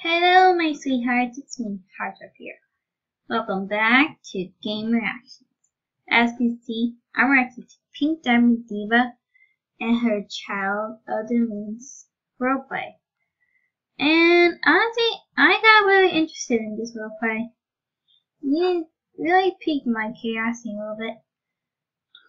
Hello, my sweethearts. It's me, Heartthrob here. Welcome back to Game Reactions. As you can see, I'm reacting to Pink Diamond Diva and her Child of the Moon's roleplay. And honestly, I got really interested in this roleplay. It really piqued my curiosity a little bit.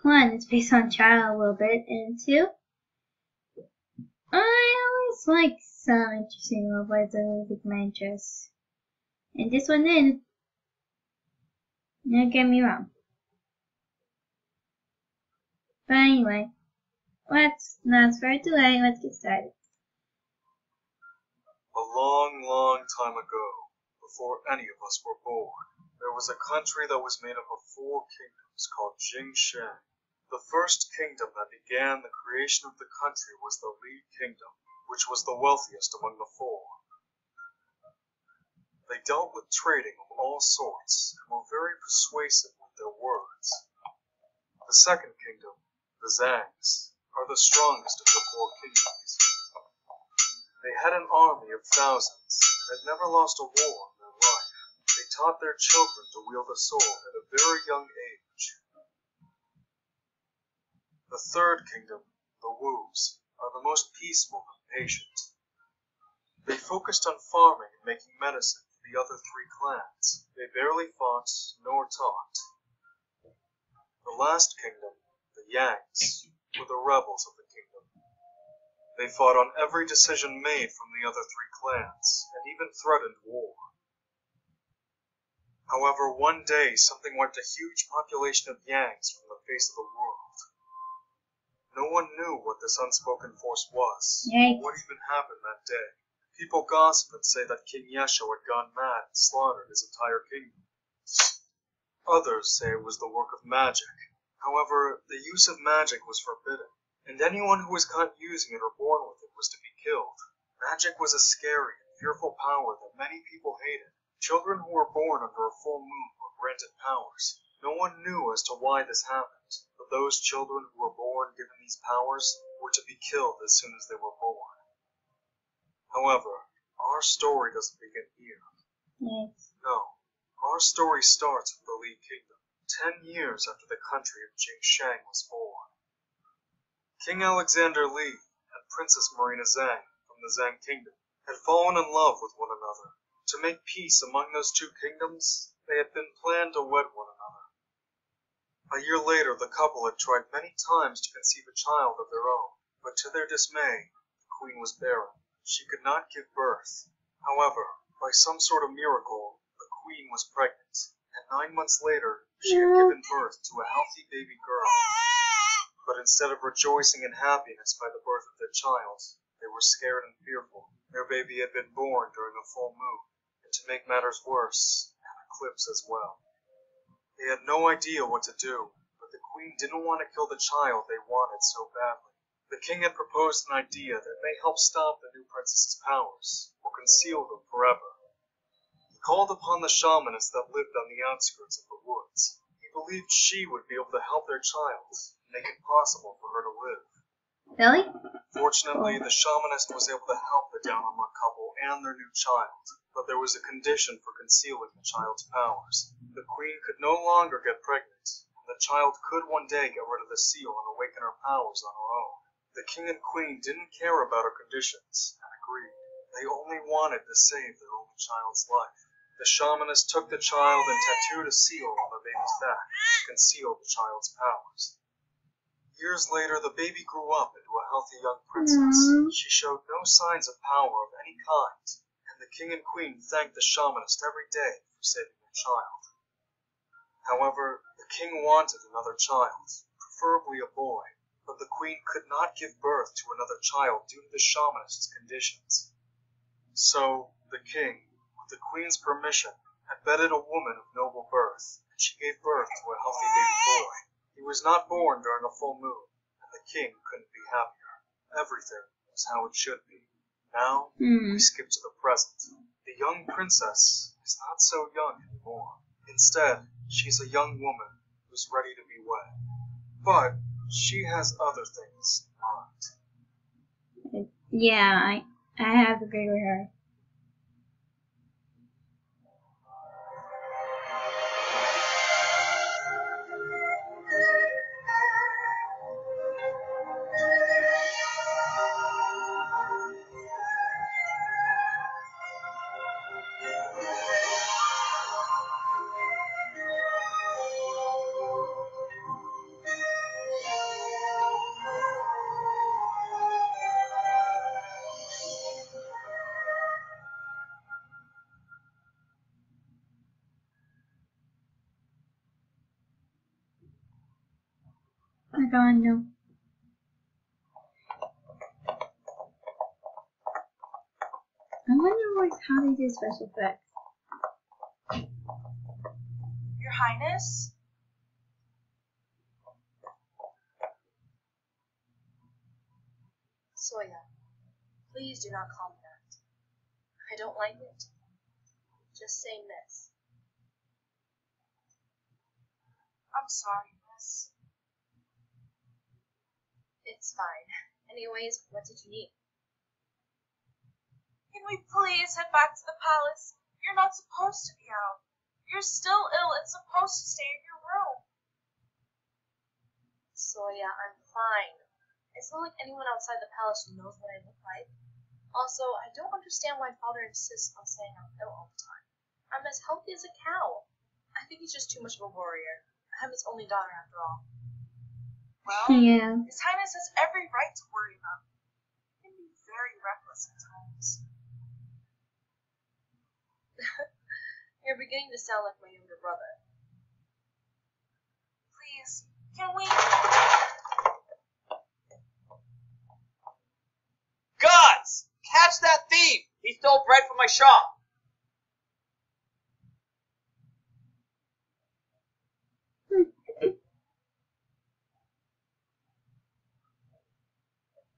One, it's based on Child a little bit, and two, I always like some interesting roleplays that really pique my interest. And this one did. Don't get me wrong. But anyway, let's not further delay, let's get started. A long, long time ago, before any of us were born, there was a country that was made up of 4 kingdoms called Reachione. The first kingdom that began the creation of the country was the Li Kingdom, which was the wealthiest among the 4. They dealt with trading of all sorts and were very persuasive with their words. The second kingdom, the Zangs, are the strongest of the 4 kingdoms. They had an army of thousands and had never lost a war in their life. They taught their children to wield a sword at a very young age. The third kingdom, the Woos, are the most peaceful and patient. They focused on farming and making medicine for the other 3 clans. They barely fought nor talked. The last kingdom, the Yangs, were the rebels of the kingdom. They fought on every decision made from the other 3 clans, and even threatened war. However, one day something wiped a huge population of Yangs from the face of the world. No one knew what this unspoken force was, or what even happened that day. People gossip and say that King Yesho had gone mad and slaughtered his entire kingdom. Others say it was the work of magic. However, the use of magic was forbidden, and anyone who was caught using it or born with it was to be killed. Magic was a scary and fearful power that many people hated. Children who were born under a full moon were granted powers. No one knew as to why this happened, but those children who were born given these powers were to be killed as soon as they were born. However, our story doesn't begin here. Yes. No, our story starts with the Li Kingdom, 10 years after the country of Jingshang was born. King Alexander Li and Princess Marina Zhang from the Zhang Kingdom had fallen in love with one another. To make peace among those 2 kingdoms, they had been planned to wed one another. A year later, the couple had tried many times to conceive a child of their own, but to their dismay, the queen was barren. She could not give birth. However, by some sort of miracle, the queen was pregnant, and 9 months later, she had given birth to a healthy baby girl. But instead of rejoicing in happiness by the birth of their child, they were scared and fearful. Their baby had been born during a full moon, and to make matters worse, an eclipse as well. They had no idea what to do, but the queen didn't want to kill the child they wanted so badly. The king had proposed an idea that may help stop the new princess's powers, or conceal them forever. He called upon the shamaness that lived on the outskirts of the woods. He believed she would be able to help their child, and make it possible for her to live. Really? Fortunately, the shamanist was able to help the down-on-luck couple and their new child, but there was a condition for concealing the child's powers. The queen could no longer get pregnant, and the child could one day get rid of the seal and awaken her powers on her own. The king and queen didn't care about her conditions, and agreed. They only wanted to save their only child's life. The shamanist took the child and tattooed a seal on the baby's back to conceal the child's powers. Years later, the baby grew up into a healthy young princess. She showed no signs of power of any kind, and the king and queen thanked the shamanist every day for saving their child. However, the king wanted another child, preferably a boy, but the queen could not give birth to another child due to the shamanist's conditions. So, the king, with the queen's permission, had bedded a woman of noble birth, and she gave birth to a healthy baby boy. He was not born during a full moon, and the king couldn't be happier. Everything was how it should be. Now, we skip to the present. The young princess is not so young anymore. Instead, she's a young woman who's ready to be wed. But she has other things in mind. Yeah, I have agreed with her. god, no. I wonder how they do special effects. Your Highness? Soya, please do not call me that. I don't like it. Just say miss. I'm sorry, miss. It's fine. Anyways, what did you need? Can we please head back to the palace? You're not supposed to be out. You're still ill and supposed to stay in your room. Soya, I'm fine. It's not like anyone outside the palace knows what I look like. Also, I don't understand why Father insists on saying I'm ill all the time. I'm as healthy as a cow. I think he's just too much of a warrior. I'm his only daughter after all. Well, Yeah. His Highness has every right to worry about me. He can be very reckless at times. You're beginning to sound like my younger brother. Please, can we... Gods! Catch that thief! He stole bread from my shop!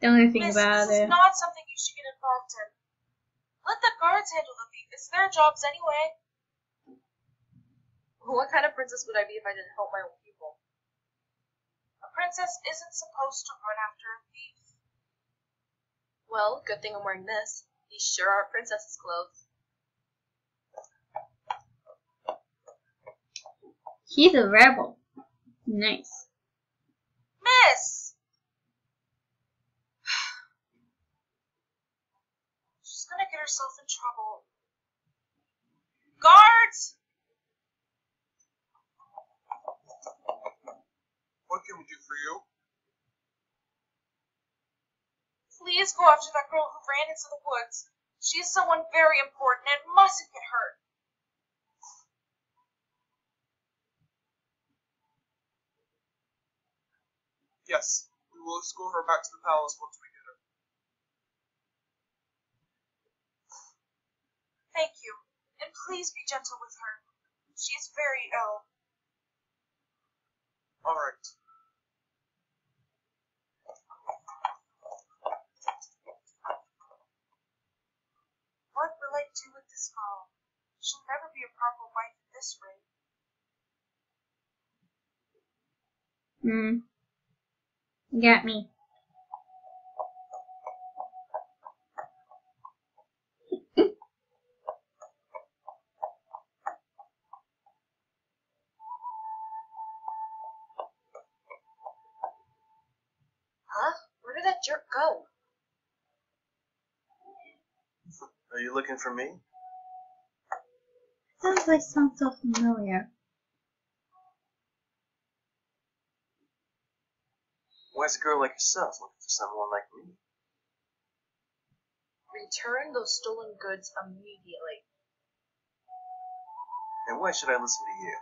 Don't ever think Miss, about this it. is not something you should get involved in. Let the guards handle the thief. It's their jobs anyway. What kind of princess would I be if I didn't help my own people? A princess isn't supposed to run after a thief. Well, good thing I'm wearing this. These sure are princess's clothes. She's a rebel. Nice. Miss! She's gonna get herself in trouble. Guards! What can we do for you? Please go after that girl who ran into the woods. She's someone very important and mustn't get hurt. Yes, we will escort her back to the palace once we get her. Thank you, and please be gentle with her. She is very ill. All right. What will I do with this girl? She'll never be a proper wife at this rate. You got me. Huh? Where did that jerk go? Are you looking for me? Sounds like sounds so familiar. Why's a girl like yourself looking for someone like me? Return those stolen goods immediately. And why should I listen to you?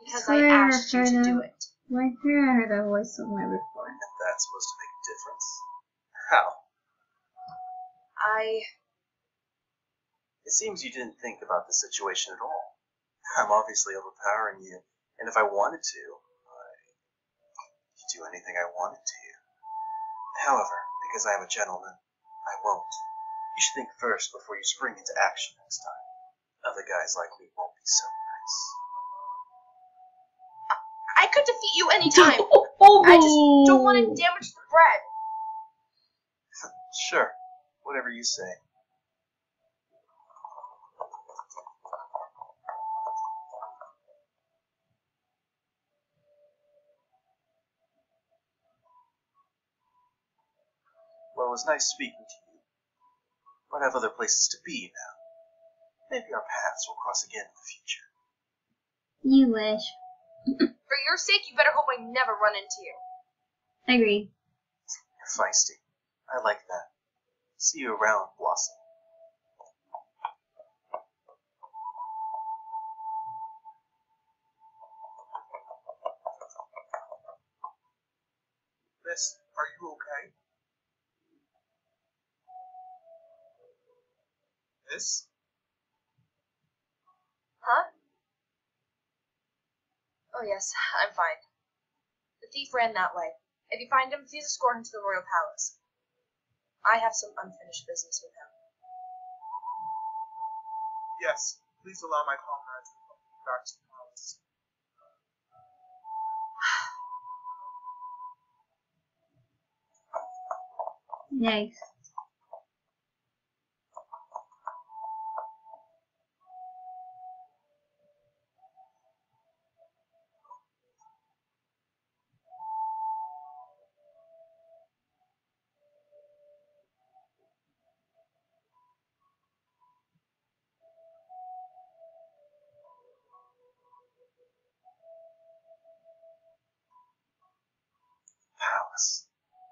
Because Swear I asked you to do it. I heard that voice somewhere before. And that's supposed to make a difference? How? It seems you didn't think about the situation at all. I'm obviously overpowering you, and if I wanted to, I could do anything I wanted to you. However, because I am a gentleman, I won't. You should think first before you spring into action next time. Other guys like me won't be so nice. I could defeat you anytime. I just don't want to damage the bread. Sure, whatever you say. Well, it was nice speaking to you. But I have other places to be now. Maybe our paths will cross again in the future. You wish. For your sake, you better hope I never run into you. Agreed. You're feisty. I like that. See you around, Blossom. Miss, are you okay? Miss? Huh? Oh yes, I'm fine. The thief ran that way. If you find him, please escort him to the royal palace. I have some unfinished business with him. Yes, please allow my comrades to come back to the palace. Yikes. Palace.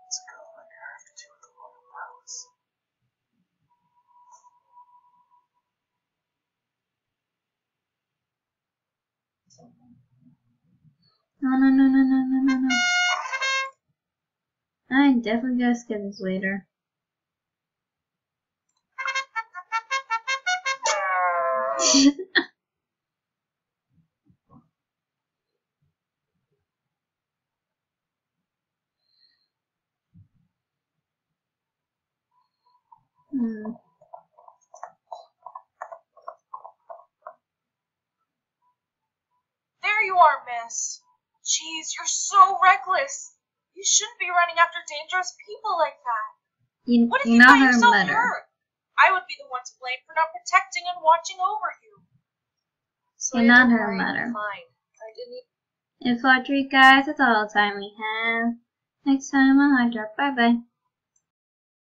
Let's go like her to the royal palace. No. I'm definitely gonna skip this later. There you are, miss. Jeez, you're so reckless. You shouldn't be running after dangerous people like that. What if you You're not got her yourself mother. hurt? I would be the one to blame for not protecting and watching over you. You're not her mother. Fine. I didn't even... And Flautry, guys, that's all the time we have. Next time on Hot Drop. Bye bye.